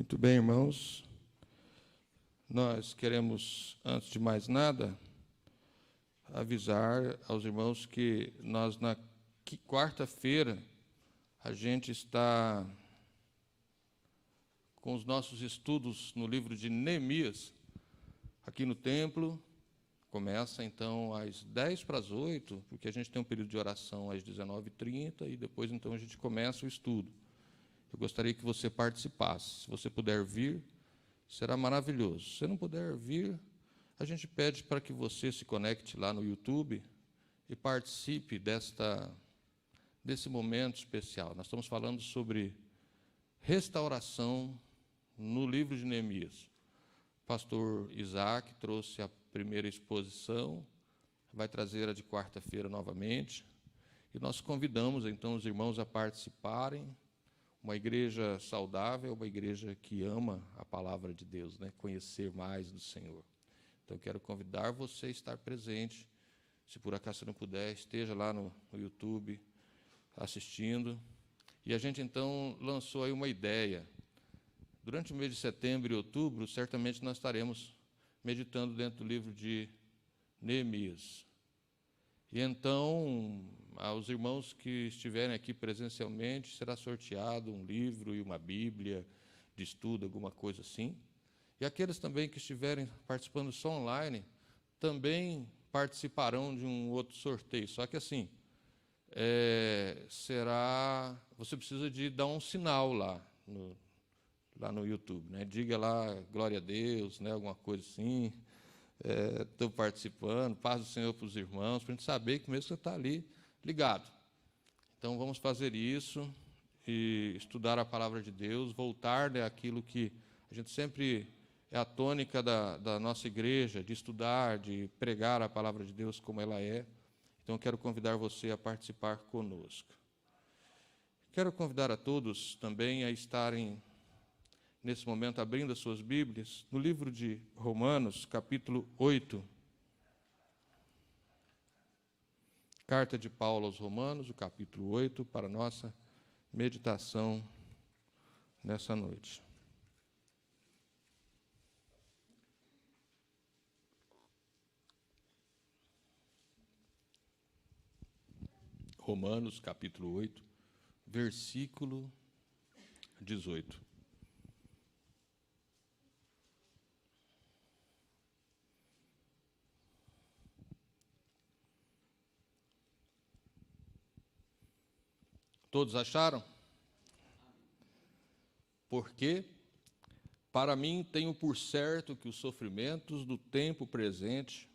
Muito bem, irmãos. Nós queremos, antes de mais nada, avisar aos irmãos que nós, na quarta-feira, a gente está com os nossos estudos no livro de Neemias, aqui no templo. Começa, então, às 7:50, porque a gente tem um período de oração às 19h30, e depois, então, a gente começa o estudo. Eu gostaria que você participasse. Se você puder vir, será maravilhoso. Se você não puder vir, a gente pede para que você se conecte lá no YouTube e participe desse momento especial. Nós estamos falando sobre restauração no livro de Neemias. O pastor Isaac trouxe a primeira exposição, vai trazer a de quarta-feira novamente, e nós convidamos, então, os irmãos a participarem. Uma igreja saudável, uma igreja que ama a palavra de Deus, né? Conhecer mais do Senhor. Então, eu quero convidar você a estar presente. Se por acaso você não puder, esteja lá no YouTube assistindo. E a gente, então, lançou aí uma ideia. Durante o mês de setembro e outubro, certamente nós estaremos meditando dentro do livro de Neemias. E então, aos irmãos que estiverem aqui presencialmente, será sorteado um livro e uma Bíblia de estudo, alguma coisa assim. E aqueles também que estiverem participando só online, também participarão de um outro sorteio. Só que assim, você precisa de dar um sinal lá no YouTube, né? Diga lá, glória a Deus, né? Alguma coisa assim. Estou participando, paz do Senhor para os irmãos, para a gente saber que mesmo você está ali ligado. Então, vamos fazer isso e estudar a palavra de Deus, voltar àquilo que a gente sempre é a tônica da nossa igreja, de estudar, de pregar a palavra de Deus como ela é. Então, eu quero convidar você a participar conosco. Quero convidar a todos também a estarem, nesse momento, abrindo as suas Bíblias, no livro de Romanos, capítulo 8. Carta de Paulo aos Romanos, o capítulo 8, para a nossa meditação nessa noite. Romanos, capítulo 8, versículo 18. Todos acharam? Porque, para mim, tenho por certo que os sofrimentos do tempo presente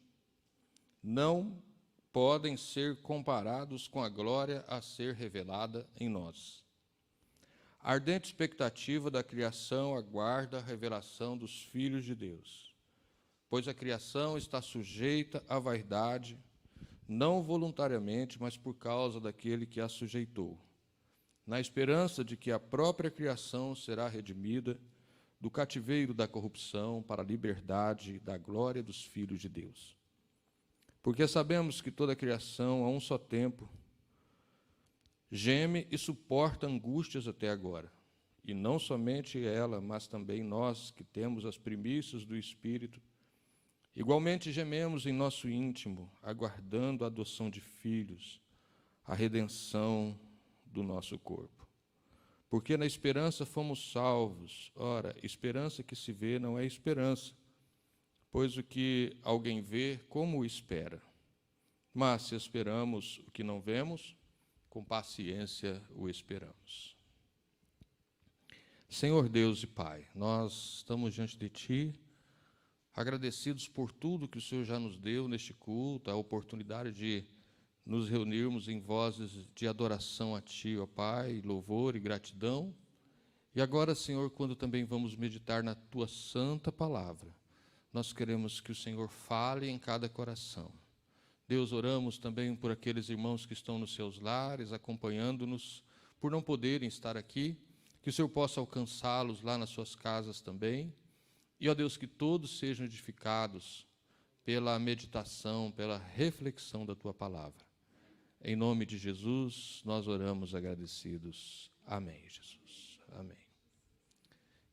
não podem ser comparados com a glória a ser revelada em nós. A ardente expectativa da criação aguarda a revelação dos filhos de Deus, pois a criação está sujeita à vaidade, não voluntariamente, mas por causa daquele que a sujeitou, na esperança de que a própria criação será redimida do cativeiro da corrupção para a liberdade da glória dos filhos de Deus. Porque sabemos que toda a criação, a um só tempo, geme e suporta angústias até agora. E não somente ela, mas também nós, que temos as primícias do Espírito, igualmente gememos em nosso íntimo, aguardando a adoção de filhos, a redenção do nosso corpo. Porque na esperança fomos salvos. Ora, esperança que se vê não é esperança, pois o que alguém vê, como o espera? Mas se esperamos o que não vemos, com paciência o esperamos. Senhor Deus e Pai, nós estamos diante de Ti, agradecidos por tudo que o Senhor já nos deu neste culto, a oportunidade de nos reunirmos em vozes de adoração a Ti, ó Pai, louvor e gratidão. E agora, Senhor, quando também vamos meditar na Tua santa palavra, nós queremos que o Senhor fale em cada coração. Deus, oramos também por aqueles irmãos que estão nos seus lares, acompanhando-nos, por não poderem estar aqui, que o Senhor possa alcançá-los lá nas suas casas também. E, ó Deus, que todos sejam edificados pela meditação, pela reflexão da Tua palavra. Em nome de Jesus, nós oramos agradecidos. Amém, Jesus. Amém.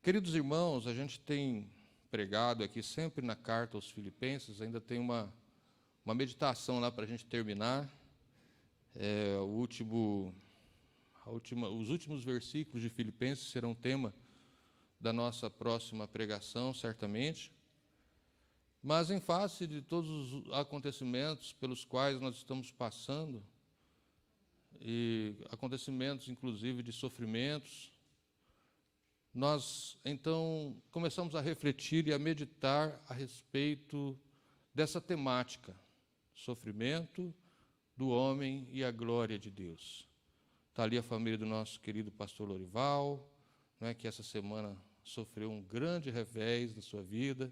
Queridos irmãos, a gente tem pregado aqui sempre na carta aos Filipenses, ainda tem uma meditação lá para a gente terminar. Os últimos versículos de Filipenses serão tema da nossa próxima pregação, certamente. Mas, em face de todos os acontecimentos pelos quais nós estamos passando, e acontecimentos, inclusive, de sofrimentos, nós, então, começamos a refletir e a meditar a respeito dessa temática, sofrimento do homem e a glória de Deus. Está ali a família do nosso querido pastor Lorival, que essa semana sofreu um grande revés da sua vida.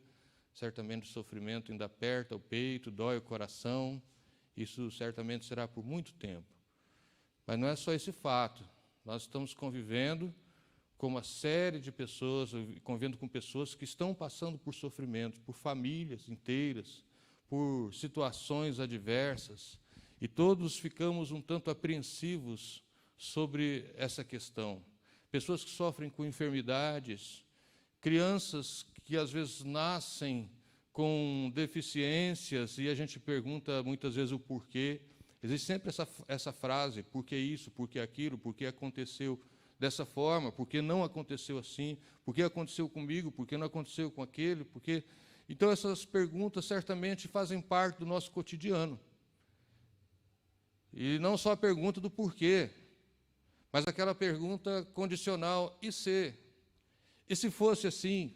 Certamente o sofrimento ainda aperta o peito, dói o coração. Isso certamente será por muito tempo. Mas não é só esse fato. Nós estamos convivendo com uma série de pessoas, convivendo com pessoas que estão passando por sofrimento, por famílias inteiras, por situações adversas, e todos ficamos um tanto apreensivos sobre essa questão. Pessoas que sofrem com enfermidades, crianças que às vezes nascem com deficiências, e a gente pergunta muitas vezes o porquê. Existe sempre essa frase, por que isso, por que aquilo, por que aconteceu dessa forma, por que não aconteceu assim, por que aconteceu comigo, por que não aconteceu com aquele, por que... Então, essas perguntas certamente fazem parte do nosso cotidiano. E não só a pergunta do porquê, mas aquela pergunta condicional, e se? E se fosse assim?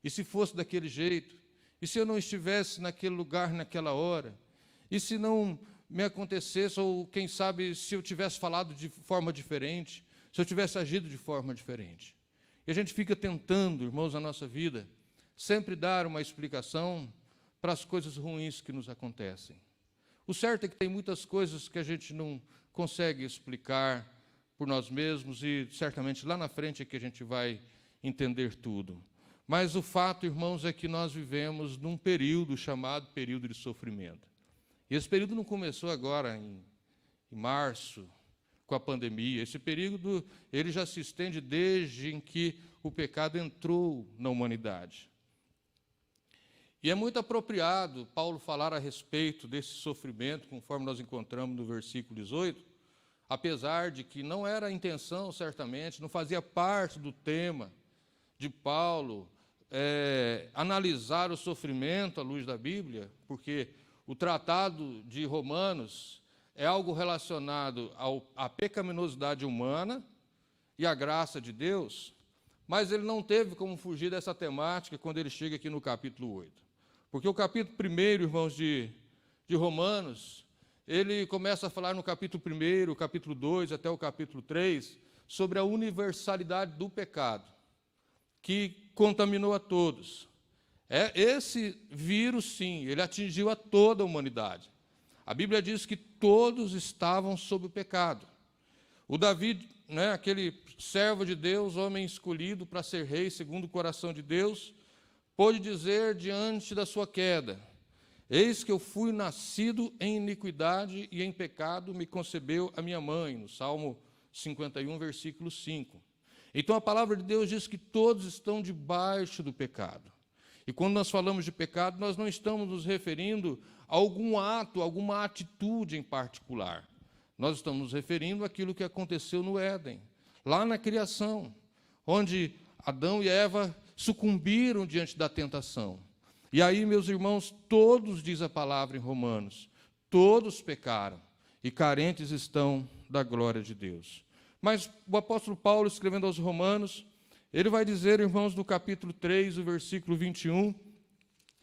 E se fosse daquele jeito? E se eu não estivesse naquele lugar, naquela hora? E se não me acontecesse, ou quem sabe, se eu tivesse falado de forma diferente, se eu tivesse agido de forma diferente? E a gente fica tentando, irmãos, na nossa vida, sempre dar uma explicação para as coisas ruins que nos acontecem. O certo é que tem muitas coisas que a gente não consegue explicar por nós mesmos, e certamente lá na frente é que a gente vai entender tudo. Mas o fato, irmãos, é que nós vivemos num período chamado período de sofrimento. E esse período não começou agora, em março, com a pandemia. Esse período ele já se estende desde em que o pecado entrou na humanidade. E é muito apropriado Paulo falar a respeito desse sofrimento, conforme nós encontramos no versículo 18, apesar de que não era a intenção, certamente, não fazia parte do tema de Paulo analisar o sofrimento à luz da Bíblia, porque o tratado de Romanos é algo relacionado à pecaminosidade humana e à graça de Deus, mas ele não teve como fugir dessa temática quando ele chega aqui no capítulo 8. Porque o capítulo 1, irmãos, de Romanos, ele começa a falar no capítulo 1, capítulo 2 até o capítulo 3, sobre a universalidade do pecado, que contaminou a todos. Esse vírus, sim, ele atingiu a toda a humanidade. A Bíblia diz que todos estavam sob o pecado. O Davi, aquele servo de Deus, homem escolhido para ser rei segundo o coração de Deus, pôde dizer diante da sua queda: eis que eu fui nascido em iniquidade e em pecado me concebeu a minha mãe, no Salmo 51, versículo 5. Então a palavra de Deus diz que todos estão debaixo do pecado. E quando nós falamos de pecado, nós não estamos nos referindo a algum ato, alguma atitude em particular. Nós estamos nos referindo àquilo que aconteceu no Éden, lá na criação, onde Adão e Eva sucumbiram diante da tentação. E aí, meus irmãos, todos, diz a palavra em Romanos, todos pecaram e carentes estão da glória de Deus. Mas o apóstolo Paulo, escrevendo aos Romanos, ele vai dizer, irmãos, no capítulo 3, o versículo 21,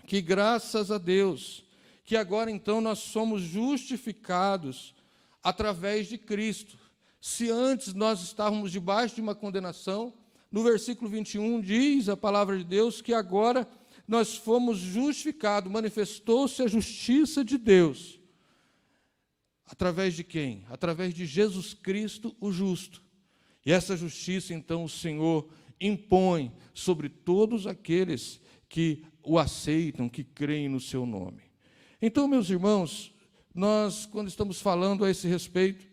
que graças a Deus, que agora então nós somos justificados através de Cristo. Se antes nós estávamos debaixo de uma condenação, no versículo 21 diz a palavra de Deus que agora nós fomos justificados, manifestou-se a justiça de Deus. Através de quem? Através de Jesus Cristo, o justo. E essa justiça, então, o Senhor impõe sobre todos aqueles que o aceitam, que creem no seu nome. Então, meus irmãos, nós, quando estamos falando a esse respeito,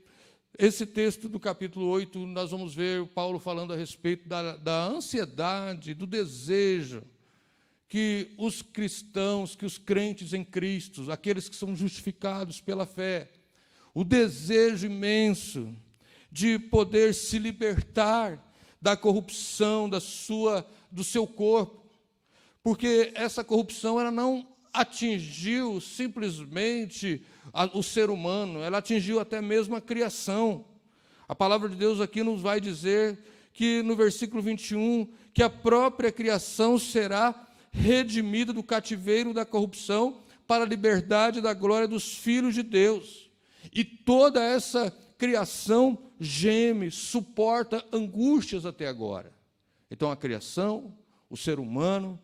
esse texto do capítulo 8, nós vamos ver Paulo falando a respeito da ansiedade, do desejo que os cristãos, que os crentes em Cristo, aqueles que são justificados pela fé, o desejo imenso de poder se libertar da corrupção do seu corpo, porque essa corrupção ela não atingiu simplesmente o ser humano, ela atingiu até mesmo a criação. A palavra de Deus aqui nos vai dizer que no versículo 21, que a própria criação será redimida do cativeiro da corrupção para a liberdade da glória dos filhos de Deus. E toda essa criação geme, suporta angústias até agora. Então a criação, o ser humano,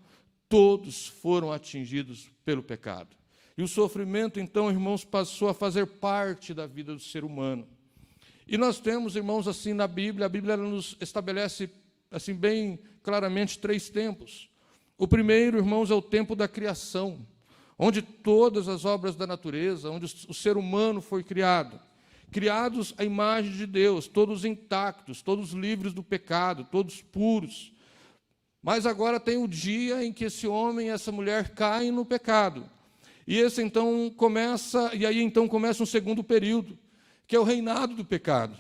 todos foram atingidos pelo pecado. E o sofrimento, então, irmãos, passou a fazer parte da vida do ser humano. E nós temos, irmãos, assim na Bíblia, a Bíblia nos estabelece assim bem claramente 3 tempos. O primeiro, irmãos, é o tempo da criação, onde todas as obras da natureza, onde o ser humano foi criado, criados à imagem de Deus, todos intactos, todos livres do pecado, todos puros. Mas agora tem o dia em que esse homem e essa mulher caem no pecado. E aí então começa um segundo período, que é o reinado do pecado.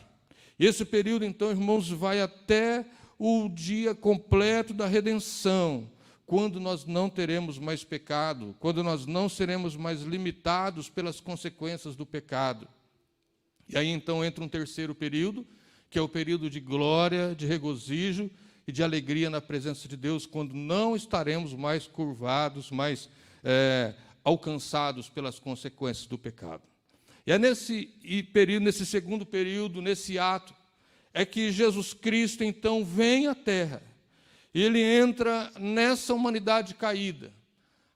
E esse período, então, irmãos, vai até o dia completo da redenção, quando nós não teremos mais pecado, quando nós não seremos mais limitados pelas consequências do pecado. E aí, então, entra um terceiro período, que é o período de glória, de regozijo e de alegria na presença de Deus, quando não estaremos mais curvados, mais alcançados pelas consequências do pecado. E é nesse segundo período, nesse ato, é que Jesus Cristo, então, vem à Terra. E Ele entra nessa humanidade caída,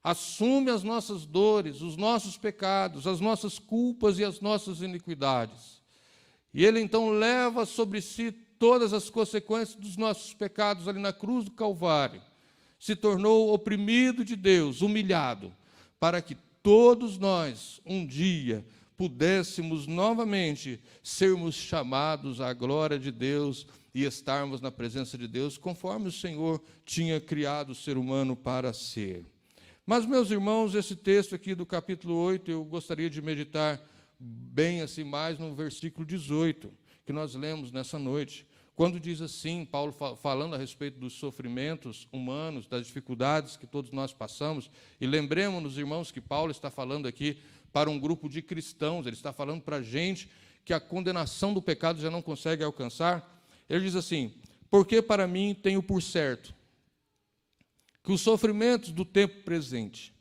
assume as nossas dores, os nossos pecados, as nossas culpas e as nossas iniquidades. E Ele, então, leva sobre si todas as consequências dos nossos pecados ali na cruz do Calvário. Se tornou oprimido de Deus, humilhado, para que todos nós, um dia, pudéssemos novamente sermos chamados à glória de Deus e estarmos na presença de Deus, conforme o Senhor tinha criado o ser humano para ser. Mas, meus irmãos, esse texto aqui do capítulo 8, eu gostaria de meditar bem assim mais no versículo 18, que nós lemos nessa noite, quando diz assim, Paulo falando a respeito dos sofrimentos humanos, das dificuldades que todos nós passamos, e lembremos-nos, irmãos, que Paulo está falando aqui para um grupo de cristãos, ele está falando para a gente que a condenação do pecado já não consegue alcançar. Ele diz assim: porque para mim tenho por certo que os sofrimentos do tempo presente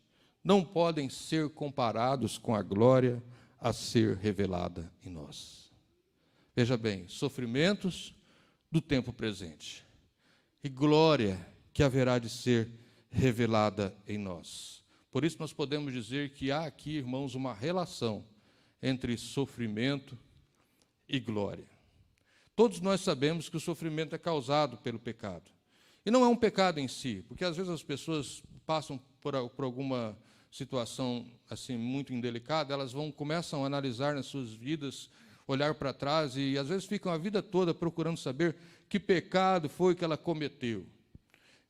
não podem ser comparados com a glória a ser revelada em nós. Veja bem, sofrimentos do tempo presente e glória que haverá de ser revelada em nós. Por isso nós podemos dizer que há aqui, irmãos, uma relação entre sofrimento e glória. Todos nós sabemos que o sofrimento é causado pelo pecado. E não é um pecado em si, porque às vezes as pessoas passam por alguma situação assim muito indelicada, elas começam a analisar nas suas vidas, olhar para trás e às vezes ficam a vida toda procurando saber que pecado foi que ela cometeu.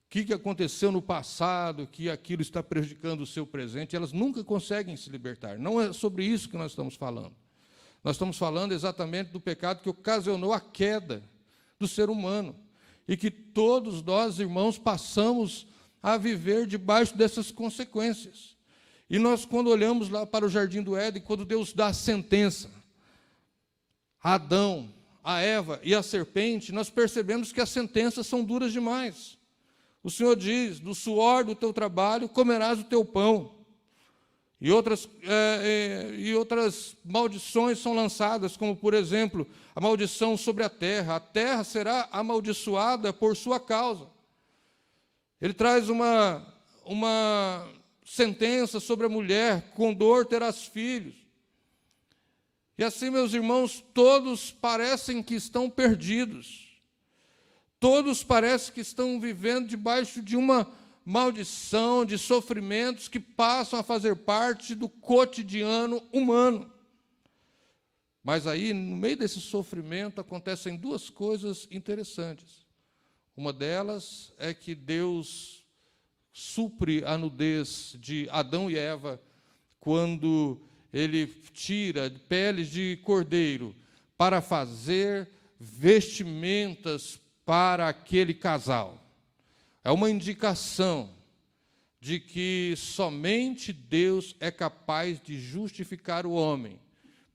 O que aconteceu no passado, que aquilo está prejudicando o seu presente, elas nunca conseguem se libertar. Não é sobre isso que nós estamos falando. Nós estamos falando exatamente do pecado que ocasionou a queda do ser humano e que todos nós, irmãos, passamos a viver debaixo dessas consequências. E nós, quando olhamos lá para o Jardim do Éden, quando Deus dá a sentença a Adão, a Eva e a serpente, nós percebemos que as sentenças são duras demais. O Senhor diz: do suor do teu trabalho comerás o teu pão. E outras maldições são lançadas, como, por exemplo, a maldição sobre a terra será amaldiçoada por sua causa. Ele traz uma sentença sobre a mulher: com dor terás filhos. E assim, meus irmãos, todos parecem que estão perdidos. Todos parecem que estão vivendo debaixo de uma maldição, de sofrimentos que passam a fazer parte do cotidiano humano. Mas aí, no meio desse sofrimento, acontecem duas coisas interessantes. Uma delas é que Deus supre a nudez de Adão e Eva quando ele tira peles de cordeiro para fazer vestimentas para aquele casal. É uma indicação de que somente Deus é capaz de justificar o homem.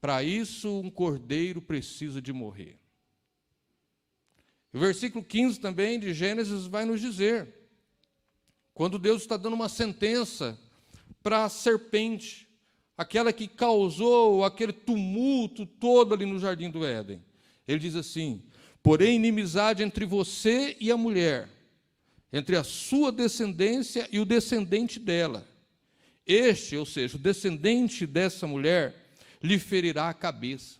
Para isso, um cordeiro precisa de morrer. O versículo 15 também de Gênesis vai nos dizer, quando Deus está dando uma sentença para a serpente, aquela que causou aquele tumulto todo ali no jardim do Éden. Ele diz assim: porém, inimizade entre você e a mulher, entre a sua descendência e o descendente dela. Este, ou seja, o descendente dessa mulher, lhe ferirá a cabeça,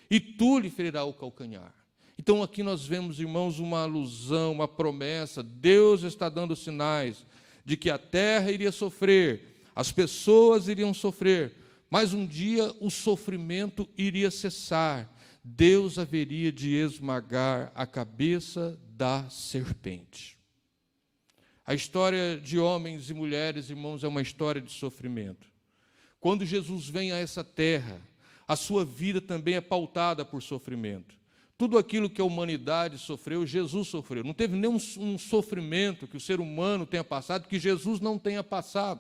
e tu lhe ferirá o calcanhar. Então aqui nós vemos, irmãos, uma alusão, uma promessa. Deus está dando sinais de que a terra iria sofrer, as pessoas iriam sofrer, mas um dia o sofrimento iria cessar. Deus haveria de esmagar a cabeça da serpente. A história de homens e mulheres, irmãos, é uma história de sofrimento. Quando Jesus vem a essa terra, a sua vida também é pautada por sofrimento. Tudo aquilo que a humanidade sofreu, Jesus sofreu. Não teve nenhum sofrimento que o ser humano tenha passado, que Jesus não tenha passado.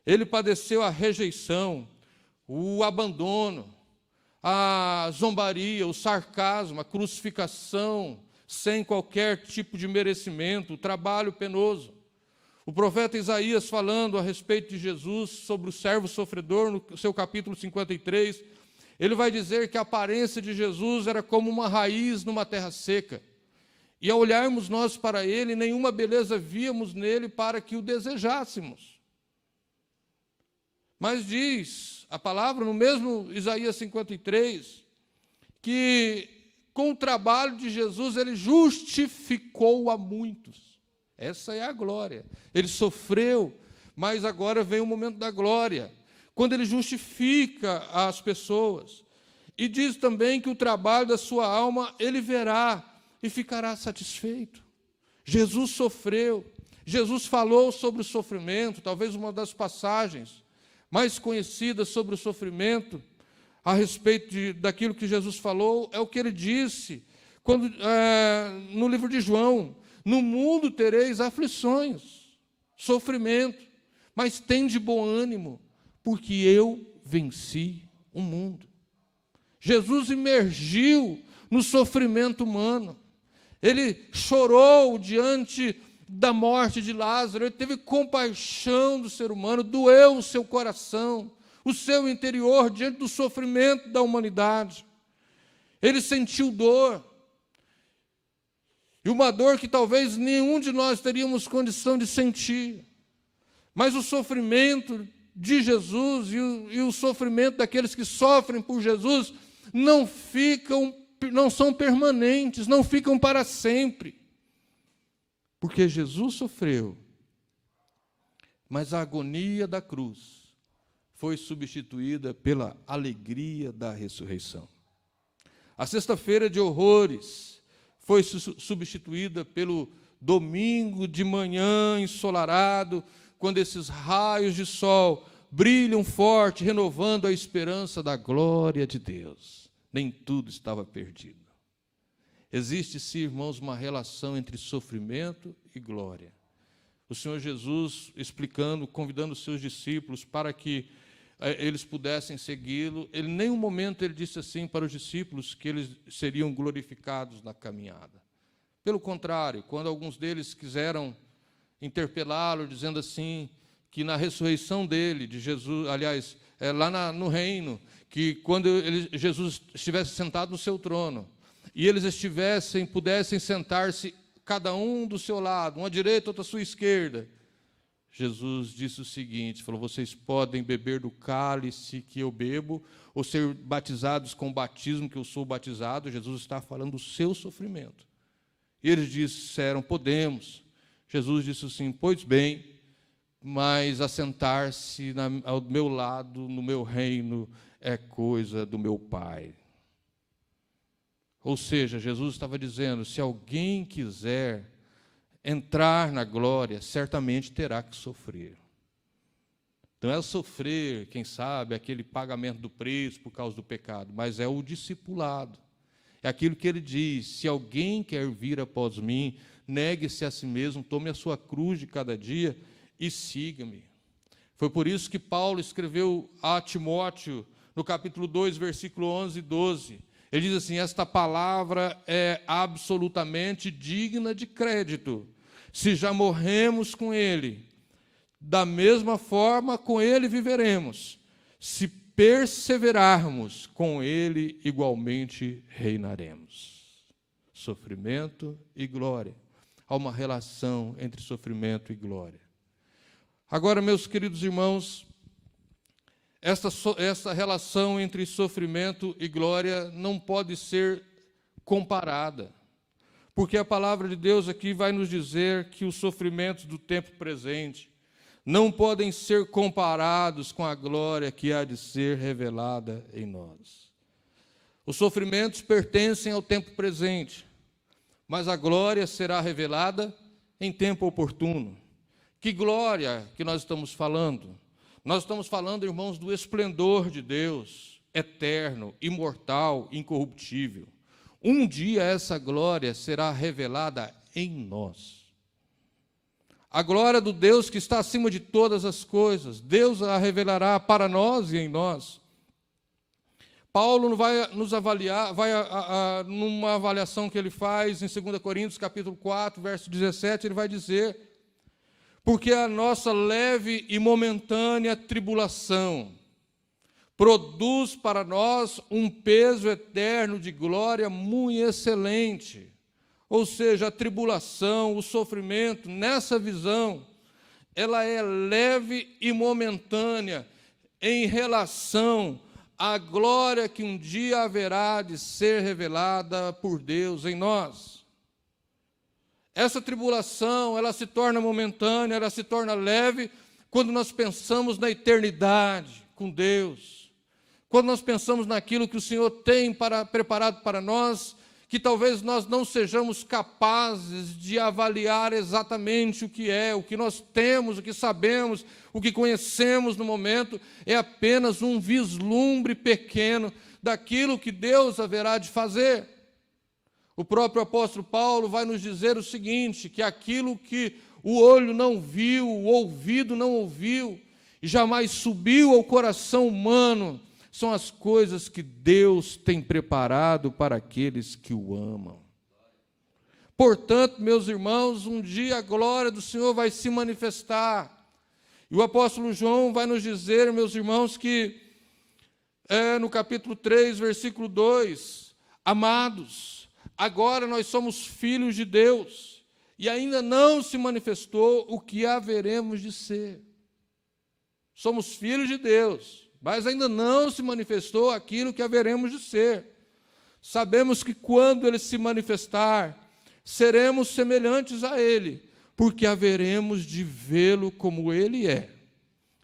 Ele padeceu a rejeição, o abandono, a zombaria, o sarcasmo, a crucificação, sem qualquer tipo de merecimento, o trabalho penoso. O profeta Isaías, falando a respeito de Jesus, sobre o servo sofredor, no seu capítulo 53, ele vai dizer que a aparência de Jesus era como uma raiz numa terra seca. E ao olharmos nós para ele, nenhuma beleza víamos nele para que o desejássemos. Mas diz a palavra, no mesmo Isaías 53, que com o trabalho de Jesus, ele justificou a muitos. Essa é a glória. Ele sofreu, mas agora vem o momento da glória, quando ele justifica as pessoas. E diz também que o trabalho da sua alma ele verá e ficará satisfeito. Jesus sofreu, Jesus falou sobre o sofrimento, talvez uma das passagens mais conhecidas sobre o sofrimento, a respeito daquilo que Jesus falou, é o que ele disse no livro de João: no mundo tereis aflições, sofrimento, mas tende bom ânimo, porque eu venci o mundo. Jesus imergiu no sofrimento humano. Ele chorou diante da morte de Lázaro, ele teve compaixão do ser humano, doeu o seu coração, o seu interior diante do sofrimento da humanidade. Ele sentiu dor. E uma dor que talvez nenhum de nós teríamos condição de sentir. Mas o sofrimento de Jesus e o sofrimento daqueles que sofrem por Jesus não são permanentes, não ficam para sempre. Porque Jesus sofreu, mas a agonia da cruz foi substituída pela alegria da ressurreição. A sexta-feira de horrores foi substituída pelo domingo de manhã ensolarado, quando esses raios de sol brilham forte, renovando a esperança da glória de Deus. Nem tudo estava perdido. Existe, sim, irmãos, uma relação entre sofrimento e glória. O Senhor Jesus, explicando, convidando os seus discípulos para que eles pudessem segui-lo, ele em nenhum momento ele disse assim para os discípulos que eles seriam glorificados na caminhada. Pelo contrário, quando alguns deles quiseram interpelá-lo, dizendo assim, que na ressurreição dele, de Jesus, aliás, lá no reino, que quando Jesus estivesse sentado no seu trono, e eles pudessem sentar-se, cada um do seu lado, um à direita, outro à sua esquerda, Jesus disse o seguinte, falou: vocês podem beber do cálice que eu bebo, ou ser batizados com o batismo que eu sou batizado. Jesus está falando do seu sofrimento. E eles disseram: podemos. Jesus disse assim: pois bem, mas assentar-se ao meu lado, no meu reino, é coisa do meu Pai. Ou seja, Jesus estava dizendo, se alguém quiser entrar na glória, certamente terá que sofrer. Não é sofrer, quem sabe, aquele pagamento do preço por causa do pecado, mas é o discipulado. É aquilo que ele diz, se alguém quer vir após mim, negue-se a si mesmo, tome a sua cruz de cada dia e siga-me. Foi por isso que Paulo escreveu a Timóteo, no capítulo 2, versículo 11 e 12. Ele diz assim, esta palavra é absolutamente digna de crédito. Se já morremos com ele, da mesma forma com ele viveremos. Se perseverarmos, com ele igualmente reinaremos. Sofrimento e glória. Há uma relação entre sofrimento e glória. Agora, meus queridos irmãos, essa relação entre sofrimento e glória não pode ser comparada, porque a palavra de Deus aqui vai nos dizer que os sofrimentos do tempo presente não podem ser comparados com a glória que há de ser revelada em nós. Os sofrimentos pertencem ao tempo presente, mas a glória será revelada em tempo oportuno. Que glória que nós estamos falando? Nós estamos falando, irmãos, do esplendor de Deus, eterno, imortal, incorruptível. Um dia essa glória será revelada em nós. A glória do Deus que está acima de todas as coisas, Deus a revelará para nós e em nós. Paulo vai nos avaliar, numa avaliação que ele faz em 2 Coríntios, capítulo 4, verso 17, ele vai dizer, porque a nossa leve e momentânea tribulação produz para nós um peso eterno de glória muito excelente. Ou seja, a tribulação, o sofrimento, nessa visão, ela é leve e momentânea em relação à glória que um dia haverá de ser revelada por Deus em nós. Essa tribulação, ela se torna momentânea, ela se torna leve quando nós pensamos na eternidade com Deus. Quando nós pensamos naquilo que o Senhor tem preparado para nós, que talvez nós não sejamos capazes de avaliar exatamente o que nós temos, o que sabemos, o que conhecemos no momento, é apenas um vislumbre pequeno daquilo que Deus haverá de fazer. O próprio apóstolo Paulo vai nos dizer o seguinte, que aquilo que o olho não viu, o ouvido não ouviu, e jamais subiu ao coração humano, são as coisas que Deus tem preparado para aqueles que o amam. Portanto, meus irmãos, um dia a glória do Senhor vai se manifestar. E o apóstolo João vai nos dizer, meus irmãos, que no capítulo 3, versículo 2, amados, agora nós somos filhos de Deus, e ainda não se manifestou o que haveremos de ser. Somos filhos de Deus, mas ainda não se manifestou aquilo que haveremos de ser. Sabemos que quando Ele se manifestar, seremos semelhantes a Ele, porque haveremos de vê-lo como Ele é.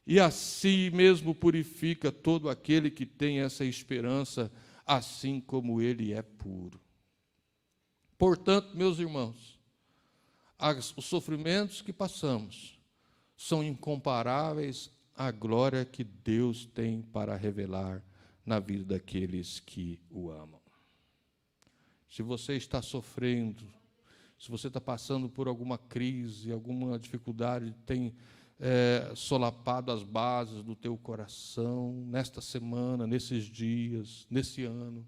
E assim mesmo purifica todo aquele que tem essa esperança, assim como Ele é puro. Portanto, meus irmãos, os sofrimentos que passamos são incomparáveis à glória que Deus tem para revelar na vida daqueles que o amam. Se você está sofrendo, se você está passando por alguma crise, alguma dificuldade, tem solapado as bases do teu coração, nesta semana, nesses dias, nesse ano,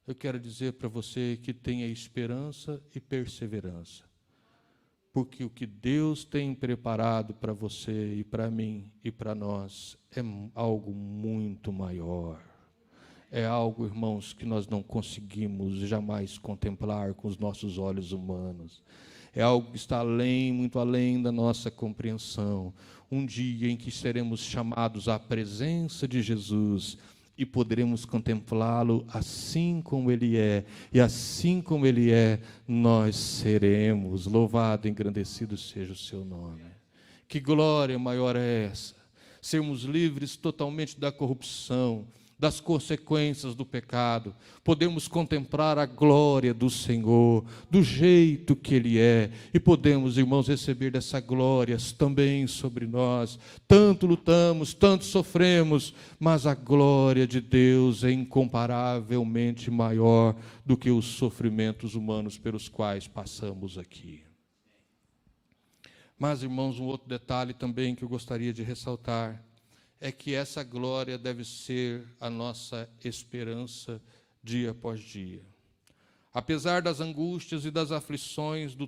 eu quero dizer para você que tenha esperança e perseverança, porque o que Deus tem preparado para você e para mim e para nós é algo muito maior. É algo, irmãos, que nós não conseguimos jamais contemplar com os nossos olhos humanos. É algo que está além, muito além da nossa compreensão. Um dia em que seremos chamados à presença de Jesus e poderemos contemplá-lo assim como Ele é. E assim como Ele é, nós seremos. Louvado e engrandecido seja o seu nome. Que glória maior é essa? Sermos livres totalmente da corrupção, das consequências do pecado, podemos contemplar a glória do Senhor, do jeito que Ele é, e podemos, irmãos, receber dessa glória também sobre nós. Tanto lutamos, tanto sofremos, mas a glória de Deus é incomparavelmente maior do que os sofrimentos humanos pelos quais passamos aqui. Mas, irmãos, um outro detalhe também que eu gostaria de ressaltar é que essa glória deve ser a nossa esperança dia após dia. Apesar das angústias e das aflições do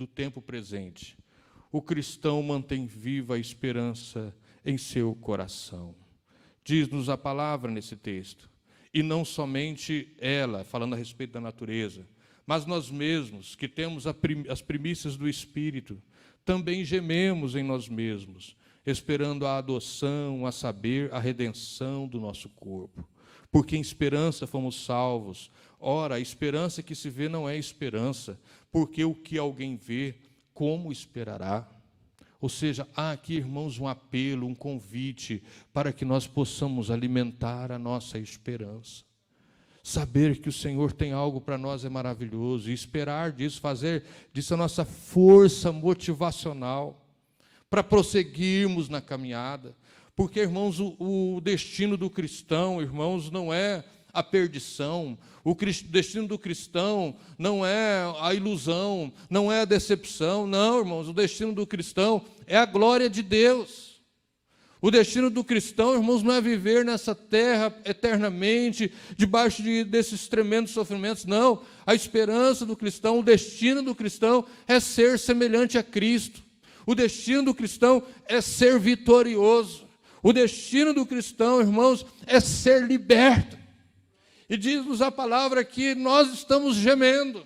tempo presente, o cristão mantém viva a esperança em seu coração. Diz-nos a palavra nesse texto, e não somente ela, falando a respeito da natureza, mas nós mesmos, que temos as primícias do Espírito, também gememos em nós mesmos, esperando a adoção, a saber, a redenção do nosso corpo. Porque em esperança fomos salvos. Ora, a esperança que se vê não é esperança, porque o que alguém vê, como esperará? Ou seja, há aqui, irmãos, um apelo, um convite, para que nós possamos alimentar a nossa esperança. Saber que o Senhor tem algo para nós é maravilhoso, e esperar disso, fazer disso a nossa força motivacional, para prosseguirmos na caminhada, porque, irmãos, o destino do cristão, irmãos, não é a perdição, o destino do cristão não é a ilusão, não é a decepção, não, irmãos, o destino do cristão é a glória de Deus. O destino do cristão, irmãos, não é viver nessa terra eternamente, debaixo desses tremendos sofrimentos, não. A esperança do cristão, o destino do cristão é ser semelhante a Cristo. O destino do cristão é ser vitorioso. O destino do cristão, irmãos, é ser liberto. E diz-nos a palavra que nós estamos gemendo,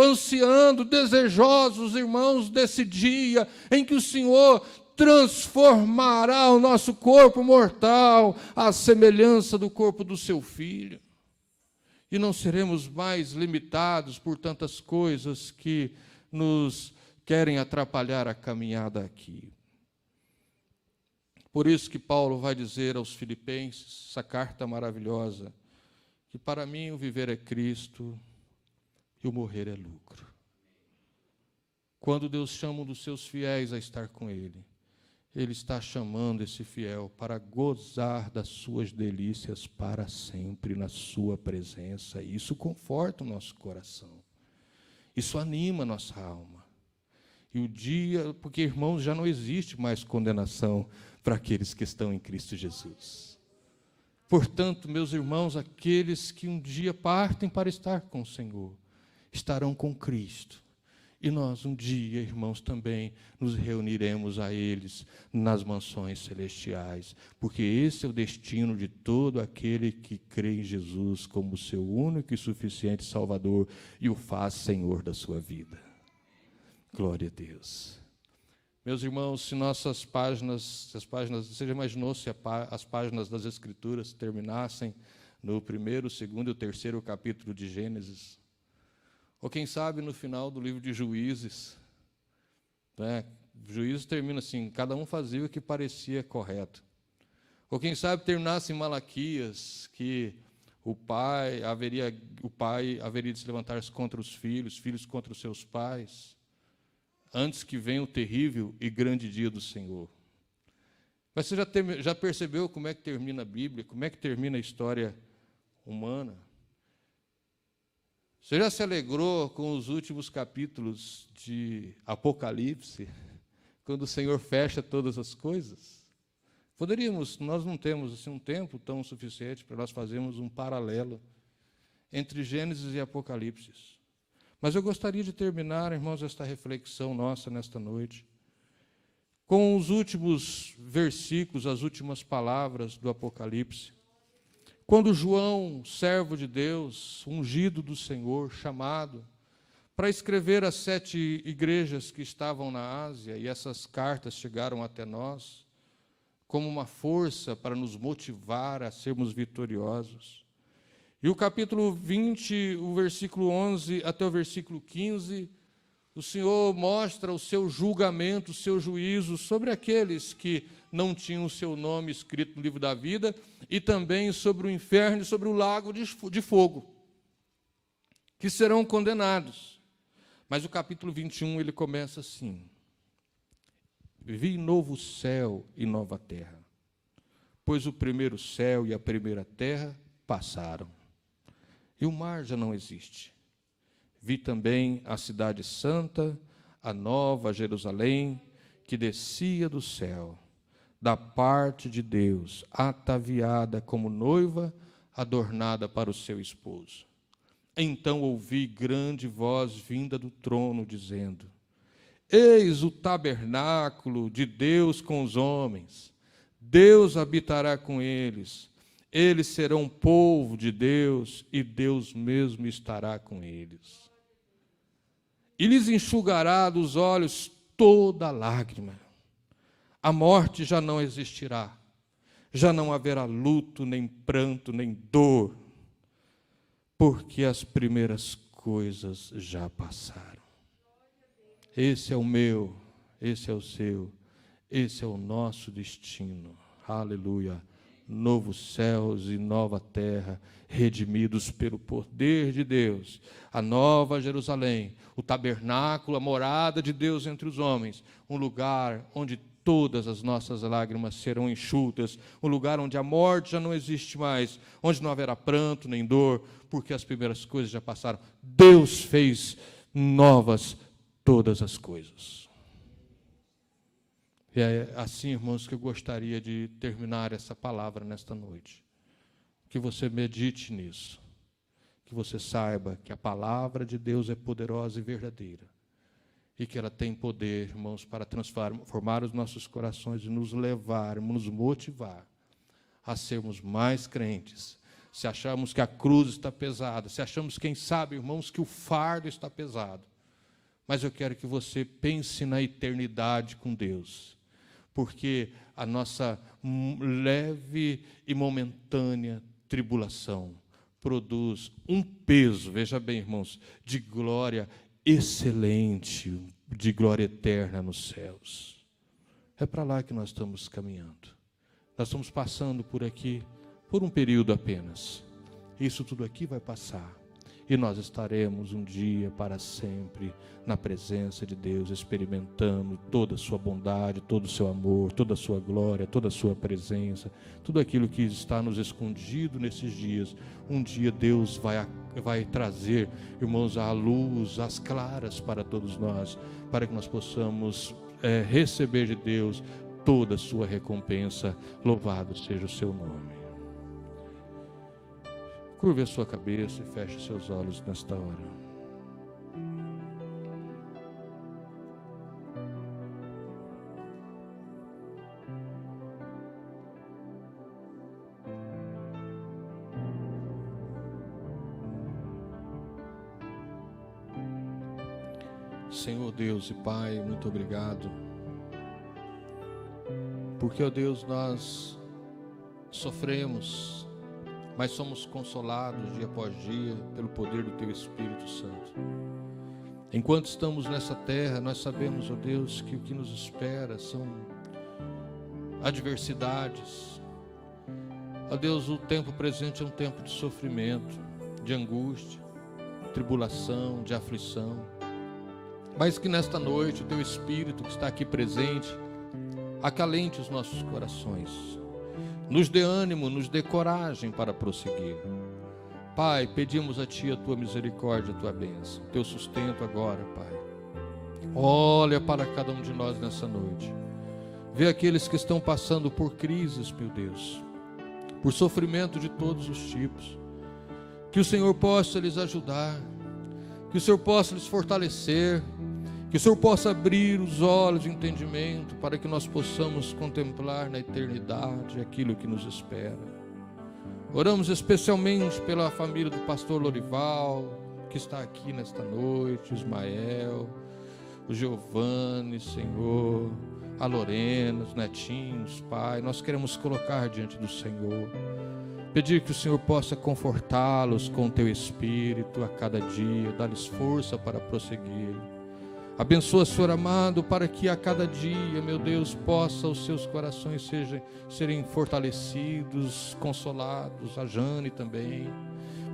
ansiando, desejosos, irmãos, desse dia em que o Senhor transformará o nosso corpo mortal à semelhança do corpo do seu Filho. E não seremos mais limitados por tantas coisas que nos querem atrapalhar a caminhada aqui. Por isso que Paulo vai dizer aos Filipenses, essa carta maravilhosa, que para mim o viver é Cristo e o morrer é lucro. Quando Deus chama um dos seus fiéis a estar com Ele, Ele está chamando esse fiel para gozar das suas delícias para sempre na sua presença. E isso conforta o nosso coração. Isso anima a nossa alma. E o dia, porque, irmãos, já não existe mais condenação para aqueles que estão em Cristo Jesus. Portanto, meus irmãos, aqueles que um dia partem para estar com o Senhor, estarão com Cristo. E nós, um dia, irmãos, também nos reuniremos a eles nas mansões celestiais, porque esse é o destino de todo aquele que crê em Jesus como seu único e suficiente Salvador e o faz Senhor da sua vida. Glória a Deus. Meus irmãos, se nossas páginas, você já imaginou se as páginas das Escrituras terminassem no 1º, 2º e 3º capítulo de Gênesis? Ou quem sabe no final do livro de Juízes, né? Juízes termina assim, cada um fazia o que parecia correto. Ou quem sabe terminasse em Malaquias, que o pai haveria de se levantar contra os filhos contra os seus pais, antes que venha o terrível e grande dia do Senhor. Mas você já percebeu como é que termina a Bíblia, como é que termina a história humana? Você já se alegrou com os últimos capítulos de Apocalipse, quando o Senhor fecha todas as coisas? Nós não temos assim, um tempo tão suficiente para nós fazermos um paralelo entre Gênesis e Apocalipse. Mas eu gostaria de terminar, irmãos, esta reflexão nossa nesta noite, com os últimos versículos, as últimas palavras do Apocalipse. Quando João, servo de Deus, ungido do Senhor, chamado para escrever as 7 igrejas que estavam na Ásia, e essas cartas chegaram até nós, como uma força para nos motivar a sermos vitoriosos. E o capítulo 20, o versículo 11 até o versículo 15, o Senhor mostra o seu julgamento, o seu juízo sobre aqueles que não tinham o seu nome escrito no livro da vida, e também sobre o inferno e sobre o lago de fogo, que serão condenados. Mas o capítulo 21, ele começa assim: vi novo céu e nova terra, pois o primeiro céu e a primeira terra passaram, e o mar já não existe. Vi também a cidade santa, a nova Jerusalém, que descia do céu, da parte de Deus, ataviada como noiva, adornada para o seu esposo. Então ouvi grande voz vinda do trono, dizendo: eis o tabernáculo de Deus com os homens. Deus habitará com eles. Eles serão povo de Deus, e Deus mesmo estará com eles. E lhes enxugará dos olhos toda lágrima. A morte já não existirá. Já não haverá luto, nem pranto, nem dor, porque as primeiras coisas já passaram. Esse é o meu, esse é o seu, esse é o nosso destino. Aleluia. Novos céus e nova terra, redimidos pelo poder de Deus. A nova Jerusalém, o tabernáculo, a morada de Deus entre os homens. Um lugar onde todas as nossas lágrimas serão enxutas. Um lugar onde a morte já não existe mais. Onde não haverá pranto nem dor, porque as primeiras coisas já passaram. Deus fez novas todas as coisas. E é assim, irmãos, que eu gostaria de terminar essa palavra nesta noite. Que você medite nisso. Que você saiba que a palavra de Deus é poderosa e verdadeira. E que ela tem poder, irmãos, para transformar os nossos corações e nos levar, nos motivar a sermos mais crentes. Se achamos que a cruz está pesada, se achamos, quem sabe, irmãos, que o fardo está pesado. Mas eu quero que você pense na eternidade com Deus. Porque a nossa leve e momentânea tribulação produz um peso, veja bem, irmãos, de glória excelente, de glória eterna nos céus. É para lá que nós estamos caminhando. Nós estamos passando por aqui, por um período apenas. Isso tudo aqui vai passar. E nós estaremos um dia para sempre na presença de Deus, experimentando toda a sua bondade, todo o seu amor, toda a sua glória, toda a sua presença, tudo aquilo que está nos escondido nesses dias. Um dia Deus vai trazer, irmãos, a luz, as claras para todos nós, para que nós possamos receber de Deus toda a sua recompensa. Louvado seja o seu nome. Curve a sua cabeça e feche seus olhos nesta hora. Senhor Deus e Pai, muito obrigado. Porque, ó Deus, nós sofremos, mas somos consolados dia após dia pelo poder do Teu Espírito Santo. Enquanto estamos nessa terra, nós sabemos, ó Deus, que o que nos espera são adversidades. Ó Deus, o tempo presente é um tempo de sofrimento, de angústia, tribulação, de aflição. Mas que nesta noite o Teu Espírito que está aqui presente acalente os nossos corações. Nos dê ânimo, nos dê coragem para prosseguir. Pai, pedimos a Ti a Tua misericórdia, a Tua bênção, Teu sustento agora, Pai. Olha para cada um de nós nessa noite. Vê aqueles que estão passando por crises, meu Deus, por sofrimento de todos os tipos. Que o Senhor possa lhes ajudar, que o Senhor possa lhes fortalecer, que o Senhor possa abrir os olhos de entendimento para que nós possamos contemplar na eternidade aquilo que nos espera. Oramos especialmente pela família do pastor Lorival, que está aqui nesta noite, o Ismael, o Giovanni, Senhor, a Lorena, os netinhos, Pai. Nós queremos colocar diante do Senhor, pedir que o Senhor possa confortá-los com o Teu Espírito a cada dia, dar-lhes força para prosseguir. Abençoa, Senhor amado, para que a cada dia, meu Deus, possa os seus corações serem fortalecidos, consolados, a Jane também.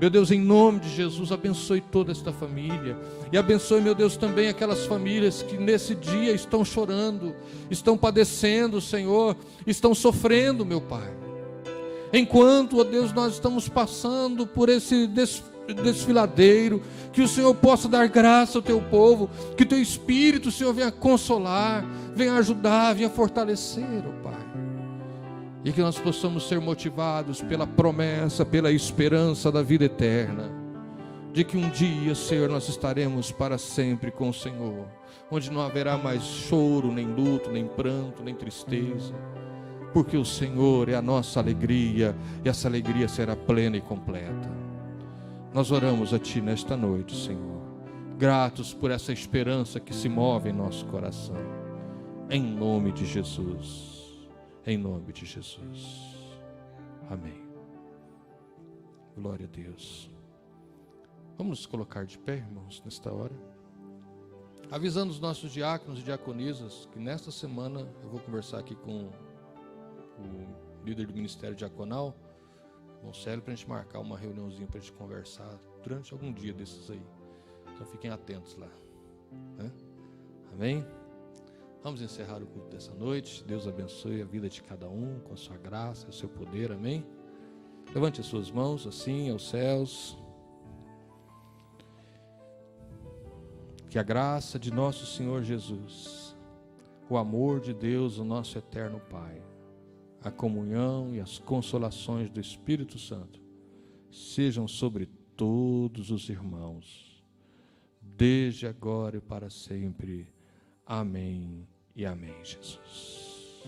Meu Deus, em nome de Jesus, abençoe toda esta família. E abençoe, meu Deus, também aquelas famílias que nesse dia estão chorando, estão padecendo, Senhor, estão sofrendo, meu Pai. Enquanto, ó Deus, nós estamos passando por esse desfiladeiro, que o Senhor possa dar graça ao teu povo, que o teu Espírito, Senhor, venha consolar, venha ajudar, venha fortalecer, ó Pai. E que nós possamos ser motivados pela promessa, pela esperança da vida eterna, de que um dia, Senhor, nós estaremos para sempre com o Senhor, onde não haverá mais choro, nem luto, nem pranto, nem tristeza, porque o Senhor é a nossa alegria, e essa alegria será plena e completa. Nós oramos a Ti nesta noite, Senhor, gratos por essa esperança que se move em nosso coração, em nome de Jesus. Em nome de Jesus. Amém. Glória a Deus. Vamos nos colocar de pé, irmãos, nesta hora. Avisando os nossos diáconos e diaconisas que nesta semana eu vou conversar aqui com o líder do Ministério Diaconal, o Célio, para a gente marcar uma reuniãozinha para a gente conversar durante algum dia desses aí. Então fiquem atentos lá. Né? Amém? Vamos encerrar o culto dessa noite. Deus abençoe a vida de cada um com a sua graça, o seu poder, amém? Levante as suas mãos assim aos céus. Que a graça de nosso Senhor Jesus, o amor de Deus, o nosso eterno Pai, a comunhão e as consolações do Espírito Santo sejam sobre todos os irmãos, desde agora e para sempre. Amém e amém, Jesus.